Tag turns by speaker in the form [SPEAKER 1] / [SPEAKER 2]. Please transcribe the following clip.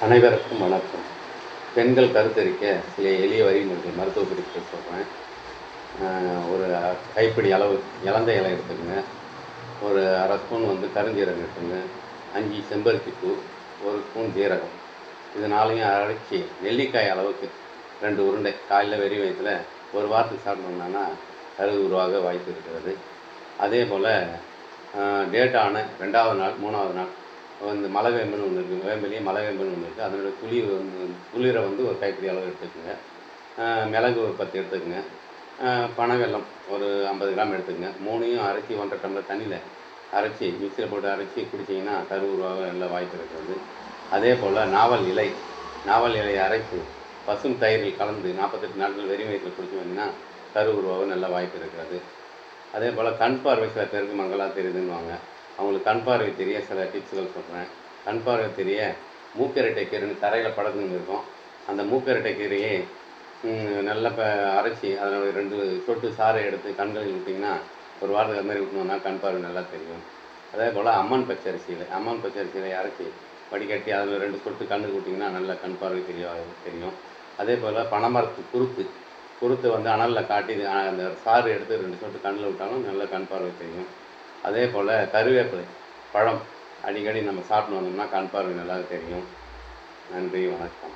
[SPEAKER 1] அனைவருக்கும் வணக்கம். பெண்கள் கருத்தரிக்க சில எளிய வழிமுறைகள் மருத்துவ குறிப்புகள் சொல்கிறேன். ஒரு கைப்பிடி அளவு இலந்த இலை எடுத்துக்கங்க. ஒரு அரை ஸ்பூன் கருஞ்சீரகம் எடுத்துங்க. 5 செம்பருத்தி பூ, 1 ஸ்பூன் ஜீரகம். இது 4யும் அரைச்சி நெல்லிக்காய் அளவுக்கு 2 உருண்டை காலையில் வெறும் வயிற்றில் ஒரு வாரத்துக்கு சாப்பிட்டோம்னா கரு உருவாக வாய்ப்பு இருக்கிறது. அதே போல் டேட் ஆன 2வது நாள் 3வது நாள் மலை வேம்புன்னு ஒன்று இருக்குது. வேம்பிலேயே மலை வேம்புன்னு ஒன்று இருக்குது. அதனுடைய துளிரை ஒரு கைப்பிடி அளவு எடுத்துக்கோங்க. மிளகு ஒரு 10 எடுத்துக்கோங்க. பனவெல்லம் ஒரு 50 கிராம் எடுத்துக்கோங்க. 3யும் அரைச்சி 1½ டம்ளர் தண்ணியில் அரைச்சி மிக்சியில் போட்டு அரைச்சி குடிச்சிங்கன்னா கரு உருவாக நல்ல வாய்ப்பு இருக்கிறது. அதே போல் நாவல் இலையை அரைச்சி பசும் தயிரில் கலந்து 48 நாட்கள் வெறும் வயிற்றில் குடிச்சு வந்தீங்கன்னா கரு உருவாக நல்ல வாய்ப்பு இருக்கிறது. அதே போல் கண் பார்வை சில பேருக்கு மங்களாக தெரியுதுன்னுவாங்க. அவங்களுக்கு கண் பார்வை தெரிய சில டிப்ஸுகள் சொல்கிறேன். கண் பார்வை தெரிய மூக்கரட்டை கீரைன்னு தரையில் படகுன்னு இருக்கும். அந்த மூக்கரட்டை கீரையை நல்லா அரைச்சி அதில் 2 சொட்டு சாறை எடுத்து கண்களில் விட்டிங்கன்னா ஒரு வாரத்துக்கு அது மாதிரி விட்டோம்னா கண் பார்வை நல்லா தெரியும். அதே போல் அம்மன் பச்சரிசியில் அரைச்சி வடிகட்டி அதில் 2 சொட்டு கண்ணுக்கு விட்டிங்கன்னா நல்லா கண் பார்வை தெரியும். அதே போல் பனைமரத்து குருத்து அனலில் காட்டி அந்த சாறு எடுத்து 2 சொட்டு கண்ணில் விட்டாலும் நல்ல கண் பார்வை தெரியும். அதே போல் கருவேப்பிலை பழம் அடிக்கடி நம்ம சாப்பிட்டு வந்தோம்னா கண் பார்வை நல்லா தெரியும். நன்றி, வணக்கம்.